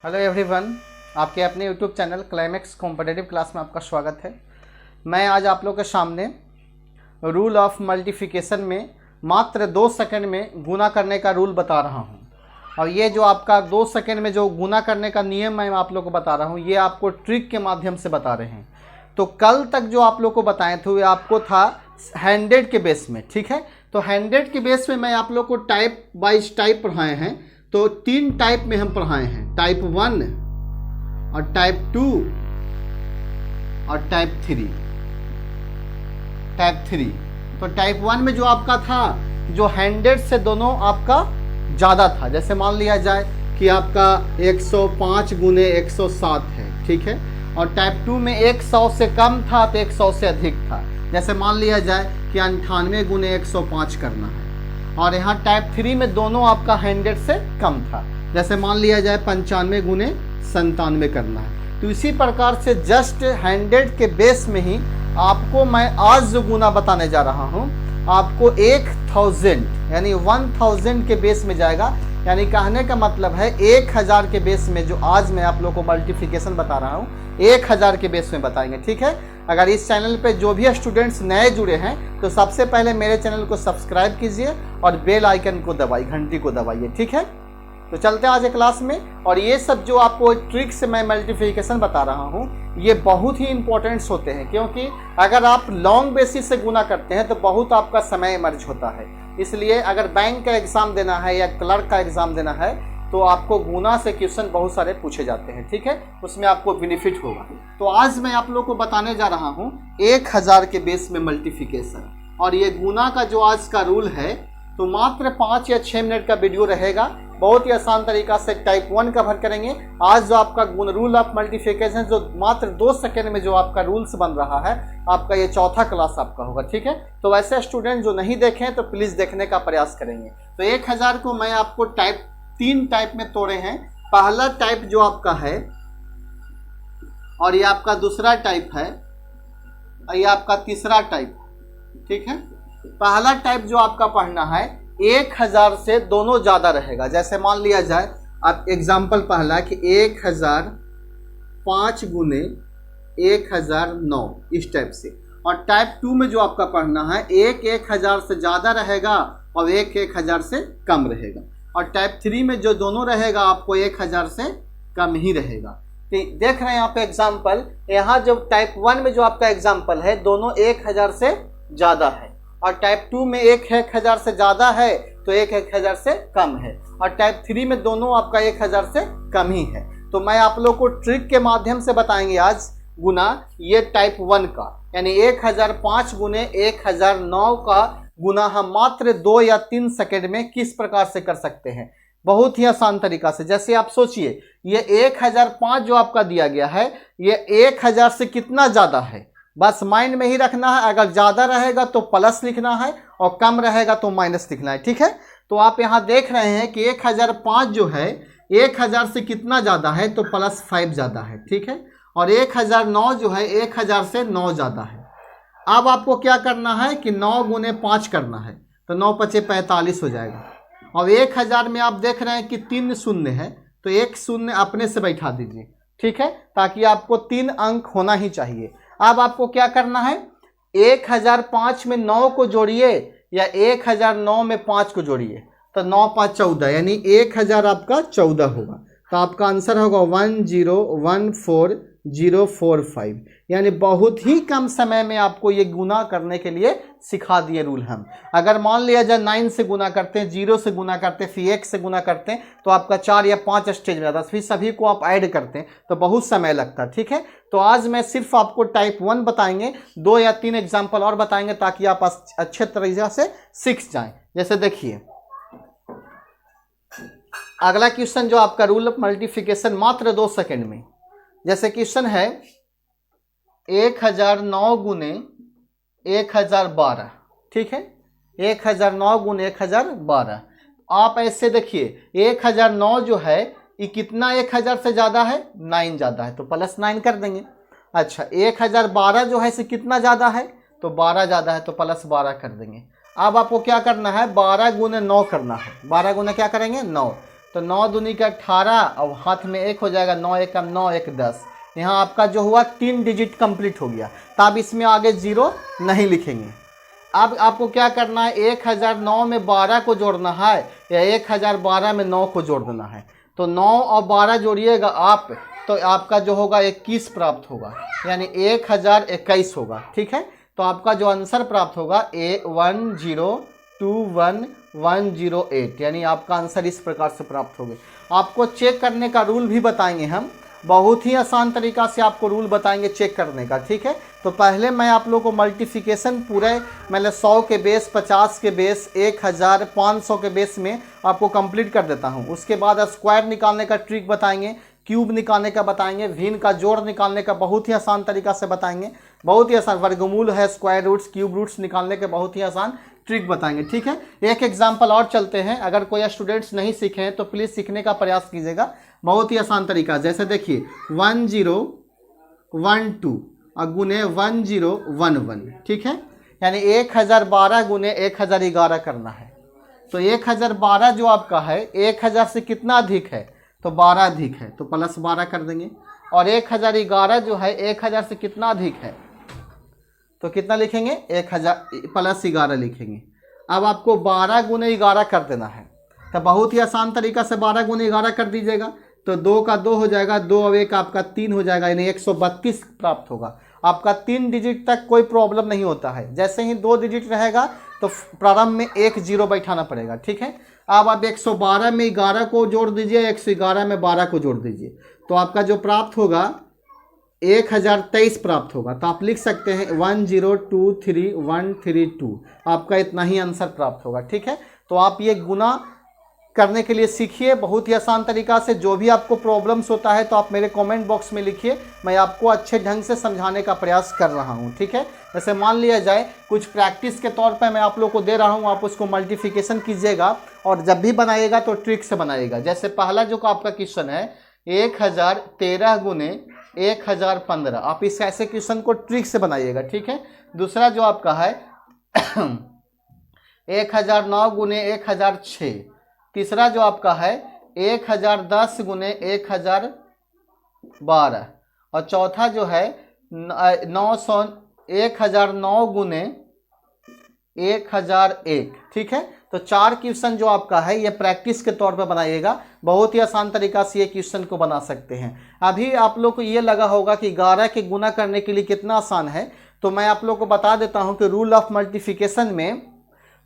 Hello everyone, आपके अपने YouTube channel climax competitive class में आपका स्वागत है। मैं आज आप लोगों के सामने रूल ऑफ मल्टीप्लिकेशन में मात्र 2 सेकंड में गुना करने का रूल बता रहा हूं। और ये जो आपका 2 सेकंड में जो गुना करने का नियम मैं आप लोग को बता रहा हूं, ये आपको ट्रिक के माध्यम से बता रहे हैं। तो कल तक जो आप लोग को बताए थे वो आपको था 100 के बेस में, ठीक है। तो 100 के बेस में मैं आप लोग को टाइप वाइज टाइप पढ़ाए हैं। तो 3 टाइप में हम पढ़ाए हैं, टाइप 1 और टाइप 2 और टाइप 3। तो टाइप 1 में जो आपका था, जो 100 से दोनों आपका ज़्यादा था, जैसे मान लिया जाए कि आपका 105 गुने 107 है, ठीक है। और टाइप 2 में 100 से कम था तो 100 से अधिक था, जैसे मान लिया जाए कि 98 गुने 105 करना है। और यहाँ टाइप 3 में दोनों आपका 100 से कम था, जैसे मान लिया जाए 95 गुने 97 करना है। तो इसी प्रकार से जस्ट 100 के बेस में ही आपको मैं आज जो गुना बताने जा रहा हूँ, आपको 1000 यानी 1000 के बेस में जाएगा। यानी कहने का मतलब है 1000 के बेस में जो आज मैं आप लोग को मल्टीप्लिकेशन बता रहा हूँ, 1000 के बेस में बताएंगे, ठीक है। अगर इस चैनल पे जो भी स्टूडेंट्स नए जुड़े हैं तो सबसे पहले मेरे चैनल को सब्सक्राइब कीजिए और बेल आइकन को दबाइए, घंटी को दबाइए, ठीक है। तो चलते हैं आज क्लास में। और ये सब जो आपको ट्रिक से मैं मल्टीप्लिकेशन बता रहा हूँ, ये बहुत ही इंपॉर्टेंट्स होते हैं, क्योंकि अगर आप लॉन्ग बेसिस से गुना करते हैं तो बहुत आपका समय मर्ज होता है। इसलिए अगर बैंक का एग्जाम देना है या क्लर्क का एग्जाम देना है तो आपको गुना से क्वेश्चन बहुत सारे पूछे जाते हैं, ठीक है, उसमें आपको बेनिफिट होगा। तो आज मैं आप लोग को बताने जा रहा हूँ 1000 के बेस में मल्टीप्लिकेशन। और ये गुना का जो आज का रूल है, तो मात्र 5 या 6 मिनट का वीडियो रहेगा। बहुत ही आसान तरीका से टाइप 1 कवर करेंगे। आज जो आपका रूल ऑफ मल्टीप्लिकेशन जो मात्र 2 सेकंड में जो आपका रूल्स बन रहा है, आपका ये चौथा क्लास आपका होगा, ठीक है। तो वैसे स्टूडेंट जो नहीं देखें तो प्लीज़ देखने का प्रयास करेंगे। तो 1000 को मैं आपको 3 टाइप में तोड़े हैं। पहला टाइप जो आपका है, और ये आपका दूसरा टाइप है, और ये आपका तीसरा टाइप, ठीक है। पहला टाइप जो आपका पढ़ना है 1000 से दोनों ज़्यादा रहेगा। जैसे मान लिया जाए, आप एग्जाम्पल पहला कि 1005 गुने 1009, इस टाइप से। और टाइप 2 में जो आपका पढ़ना है 1000 से ज़्यादा रहेगा और 1000 से कम रहेगा। और टाइप 3 में जो दोनों रहेगा आपको 1000 से कम ही रहेगा। देख रहे हैं यहाँ पे एग्जाम्पल, यहाँ जो टाइप 1 में जो आपका एग्जाम्पल है, दोनों 1000 से ज़्यादा है। और टाइप 2 में 1000 से ज़्यादा है तो 1000 से कम है। और टाइप 3 में दोनों आपका 1000 से कम ही है। तो मैं आप लोग को ट्रिक के माध्यम से बताएंगे आज गुना ये टाइप 1 का, यानी 1005 गुने 1009 का गुना हम मात्र 2 या 3 सेकंड में किस प्रकार से कर सकते हैं, बहुत ही आसान तरीका से। जैसे आप सोचिए, ये 1005 जो आपका दिया गया है, ये 1000 से कितना ज़्यादा है, बस माइंड में ही रखना है। अगर ज़्यादा रहेगा तो प्लस लिखना है और कम रहेगा तो माइनस लिखना है, ठीक है। तो आप यहाँ देख रहे हैं कि 1005 जो है 1000 से कितना ज़्यादा है, तो +5 ज़्यादा है, ठीक है। और 1009 जो है 1000 से 9 ज़्यादा है। अब आपको क्या करना है कि 9 गुने 5 करना है, तो 9 पचे 45 हो जाएगा। और 1000 में आप देख रहे हैं कि 3 शून्य है, तो 1 शून्य अपने से बैठा दीजिए, ठीक है, ताकि आपको 3 अंक होना ही चाहिए। अब आपको क्या करना है, 1005 में 9 को जोड़िए या 1009 में 5 को जोड़िए, तो 9 5 14, यानी 1000 आपका 14 होगा। तो आपका आंसर होगा 1014045। यानी बहुत ही कम समय में आपको ये गुना करने के लिए सिखा दिए रूल हम। अगर मान लिया जाए 9 से गुना करते हैं, 0 से गुना करते हैं, फिर 1 से गुना करते हैं, तो आपका 4 या 5 स्टेज में आता है, फिर सभी को आप ऐड करते हैं तो बहुत समय लगता है, ठीक है। तो आज मैं सिर्फ आपको टाइप 1 बताएंगे, 2 या 3 एग्जाम्पल और बताएंगे ताकि आप अच्छे तरीके से सीख जाएं। जैसे देखिए अगला क्वेश्चन जो आपका रूल ऑफ मल्टीप्लिकेशन मात्र 2 सेकंड में। जैसे क्वेश्चन है 1009 गुने 1012, ठीक है, 1009 गुने 1012। आप ऐसे देखिए 1009 जो है ये कितना 1000 से ज़्यादा है, 9 ज़्यादा है, तो +9 कर देंगे। अच्छा 1012 जो है इसे कितना ज़्यादा है, तो 12 ज़्यादा है, तो +12 कर देंगे। अब आपको क्या करना है, 12 गुने 9 करना है। 12 गुने क्या करेंगे, 9। तो 9 दूनी का 18 और हाथ में 1 हो जाएगा, 9 एक 9 1 10। यहाँ आपका जो हुआ 3 डिजिट कंप्लीट हो गया। तो आप इसमें आगे 0 नहीं लिखेंगे। अब आपको क्या करना है, 1009 में 12 को जोड़ना है या 1012 में 9 को जोड़ देना है। तो 9 और 12 जोड़िएगा आप, तो आपका जो होगा 21 प्राप्त होगा, यानी 1021 होगा। ठीक है, तो आपका जो आंसर प्राप्त होगा 1021108, यानी आपका आंसर इस प्रकार से प्राप्त होगा। आपको चेक करने का रूल भी बताएंगे हम, बहुत ही आसान तरीका से आपको रूल बताएंगे चेक करने का। ठीक है, तो पहले मैं आप लोगों को मल्टीप्लिकेशन पूरे मतलब 100 के बेस, 50 के बेस, 1000, 500 के बेस में आपको कंप्लीट कर देता हूं। उसके बाद स्क्वायर निकालने का ट्रिक बताएंगे, क्यूब निकालने का बताएंगे, भिन्न का जोड़ निकालने का बहुत ही आसान तरीका से बताएंगे, बहुत ही आसान, वर्गमूल है, स्क्वायर रूट्स, क्यूब रूट्स निकालने के बहुत ही आसान ट्रिक बताएंगे। ठीक है, एक एग्जाम्पल और चलते हैं। अगर कोई स्टूडेंट्स नहीं सीखे हैं तो प्लीज़ सीखने का प्रयास कीजिएगा, बहुत ही आसान तरीका। जैसे देखिए 1012 और गुने 1011, ठीक है, यानी 1012 गुने 1011 करना है। तो 1012 जो आपका है 1000 से कितना अधिक है, तो 12 अधिक है, तो प्लस 12 कर देंगे। और 1011 जो है 1000 से कितना अधिक है, तो कितना लिखेंगे, 1000 प्लस 11 लिखेंगे। अब आपको 12 गुने 11 कर देना है, तो बहुत ही आसान तरीका से 12 गुने 11 कर दीजिएगा, तो 2 का 2 हो जाएगा, 2 और 1 आपका 3 हो जाएगा, यानी 132 प्राप्त होगा। आपका 3 डिजिट तक कोई प्रॉब्लम नहीं होता है, जैसे ही 2 डिजिट रहेगा तो प्रारंभ में 1 0 बैठाना पड़ेगा। ठीक है, अब आप 112 में 11 को जोड़ दीजिए, 111 में 12 को जोड़ दीजिए, तो आपका जो प्राप्त होगा 1023 प्राप्त होगा। तो आप लिख सकते हैं 1023132, आपका इतना ही आंसर प्राप्त होगा। ठीक है, तो आप ये गुना करने के लिए सीखिए बहुत ही आसान तरीका से। जो भी आपको प्रॉब्लम्स होता है तो आप मेरे कमेंट बॉक्स में लिखिए, मैं आपको अच्छे ढंग से समझाने का प्रयास कर रहा हूँ। ठीक है, जैसे मान लिया जाए कुछ प्रैक्टिस के तौर पर मैं आप लोग को दे रहा हूँ, आप उसको मल्टीप्लिकेशन कीजिएगा और जब भी बनाइएगा तो ट्रिक से बनाइएगा। जैसे पहला जो आपका क्वेश्चन है 1013 गुने 1015, आप इस ऐसे क्वेश्चन को ट्रिक से बनाइएगा। ठीक है, दूसरा जो आपका है 1009 गुने 1006, तीसरा जो आपका है 1010 गुने 1012, और चौथा जो है 1009 गुने 1001। ठीक है, तो 4 क्वेश्चन जो आपका है ये प्रैक्टिस के तौर पर बनाइएगा, बहुत ही आसान तरीका से ये क्वेश्चन को बना सकते हैं। अभी आप लोग को ये लगा होगा कि 11 के गुना करने के लिए कितना आसान है, तो मैं आप लोग को बता देता हूं कि रूल ऑफ मल्टीप्लिकेशन में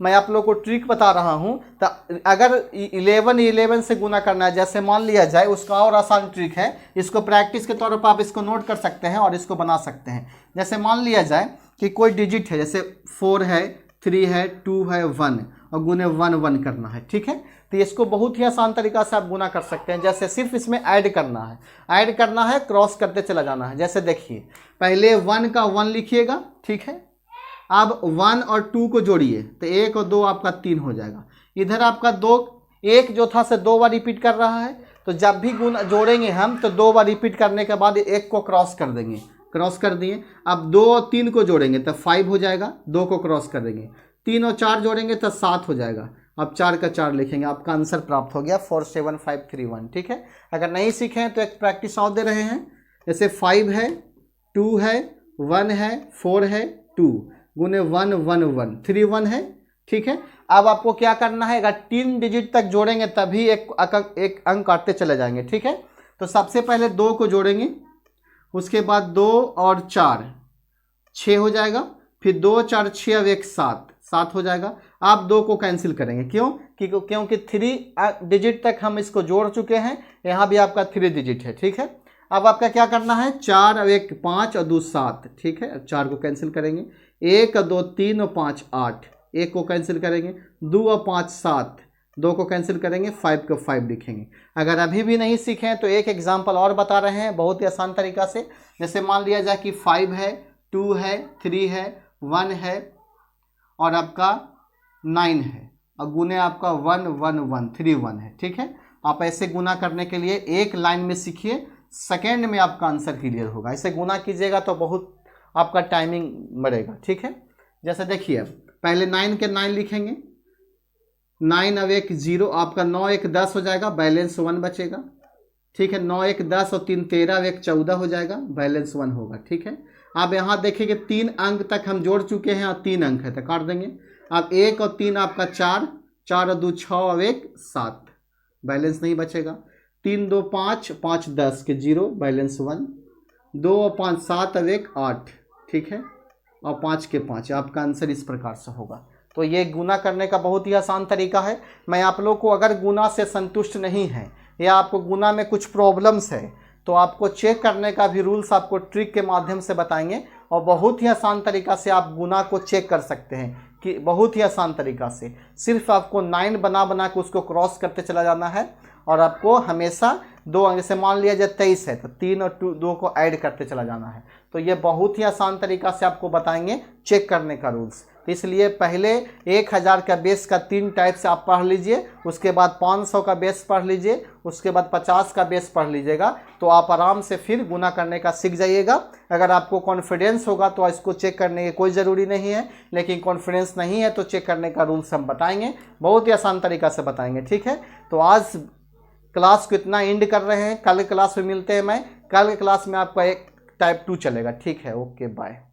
मैं आप लोग को ट्रिक बता रहा हूं। तो अगर 11 से गुना करना है, जैसे मान लिया जाए, उसका और आसान ट्रिक है, इसको प्रैक्टिस के तौर पर आप इसको नोट कर सकते हैं और इसको बना सकते हैं। जैसे मान लिया जाए कि कोई डिजिट है, जैसे 4 है, 3 है, 2 है, 1, और गुने 1 1 करना है। ठीक है, तो इसको बहुत ही आसान तरीका से आप गुना कर सकते हैं। जैसे सिर्फ इसमें ऐड करना है, क्रॉस करते चला जाना है। जैसे देखिए पहले 1 का 1 लिखिएगा, ठीक है, अब 1 और 2 को जोड़िए, तो 1 और 2 आपका 3 हो जाएगा। इधर आपका 2, 1 जो था से 2 बार रिपीट कर रहा है, तो जब भी गुना जोड़ेंगे हम तो 2 बार रिपीट करने के बाद 1 को क्रॉस कर देंगे, क्रॉस कर दिए। अब 2 और 3 को जोड़ेंगे तो 5 हो जाएगा, 2 को क्रॉस कर देंगे, 3 और 4 जोड़ेंगे तो 7 हो जाएगा। अब 4 का 4 लिखेंगे, आपका आंसर प्राप्त हो गया 47531। ठीक है, अगर नहीं सीखे हैं तो एक प्रैक्टिस और दे रहे हैं। जैसे 5 है, 2 है, 1 है, 4 है, 2 गुने 1 1 1, 3 1 है। ठीक है, अब आपको क्या करना है, अगर 3 डिजिट तक जोड़ेंगे तभी एक अंक काटते चले जाएंगे। ठीक है, तो सबसे पहले 2 को जोड़ेंगे, उसके बाद 2 और 4 6 हो जाएगा, फिर 2 4 6 अब 1 7 हो जाएगा। आप 2 को कैंसिल करेंगे, क्योंकि 3 डिजिट तक हम इसको जोड़ चुके हैं, यहाँ भी आपका 3 डिजिट है। ठीक है, अब आपका क्या करना है, 4 और 1 5 और 2 7। ठीक है, अब 4 को कैंसिल करेंगे, 1 और 2 3 और 5 8, 1 को कैंसिल करेंगे, 2 और 5 7, 2 को कैंसिल करेंगे, 5 को 5 लिखेंगे। अगर अभी भी नहीं सीखे हैं तो एक एग्जाम्पल और बता रहे हैं बहुत ही आसान तरीका से। जैसे मान लिया जाए कि 5 है, 2 है, 3 है, 1 है और आपका 9 है, और गुने आपका 1 1 1 3 1 है। ठीक है, आप ऐसे गुना करने के लिए एक लाइन में सीखिए, सेकेंड में आपका आंसर क्लियर होगा। ऐसे गुना कीजिएगा तो बहुत आपका टाइमिंग बढ़ेगा। ठीक है, जैसे देखिए पहले 9 के 9 लिखेंगे, 9 अब 1 0, आपका 9 1 10 हो जाएगा, बैलेंस 1 बचेगा। ठीक है, 9 1 10 और 3 13, अब 1 14 हो जाएगा, बैलेंस 1 होगा। ठीक है, अब यहाँ देखिए 3 अंक तक हम जोड़ चुके हैं और 3 अंक है तो काट देंगे। अब 1 और 3 आपका 4, 4 और 2 6 और 1 7, बैलेंस नहीं बचेगा। 3 2 5, 5 10 के 0, बैलेंस 1। 2 और 5 7 और 1 8, ठीक है, और 5 के 5, आपका आंसर इस प्रकार से होगा। तो ये गुना करने का बहुत ही आसान तरीका है। मैं आप लोग को अगर गुना से संतुष्ट नहीं है या आपको गुना में कुछ प्रॉब्लम्स है तो आपको चेक करने का भी रूल्स आपको ट्रिक के माध्यम से बताएंगे, और बहुत ही आसान तरीका से आप गुना को चेक कर सकते हैं कि बहुत ही आसान तरीका से सिर्फ आपको 9 बना बना के उसको क्रॉस करते चला जाना है, और आपको हमेशा 2, जैसे मान लिया जाए 23 है तो 3 और 2 को ऐड करते चला जाना है। तो ये बहुत ही आसान तरीका से आपको बताएंगे चेक करने का रूल्स। तो इसलिए पहले 1000 का बेस का 3 टाइप से आप पढ़ लीजिए, उसके बाद 500 का बेस पढ़ लीजिए, उसके बाद 50 का बेस पढ़ लीजिएगा, तो आप आराम से फिर गुना करने का सीख जाइएगा। अगर आपको कॉन्फिडेंस होगा तो इसको चेक करने की कोई ज़रूरी नहीं है, लेकिन कॉन्फिडेंस नहीं है तो चेक करने का रूल्स हम बताएंगे, बहुत ही आसान तरीका से बताएंगे। ठीक है, तो आज क्लास को इतना एंड कर रहे हैं, कल क्लास में मिलते हैं। मैं कल क्लास में आपका एक टाइप 2 चलेगा। ठीक है, ओके बाय।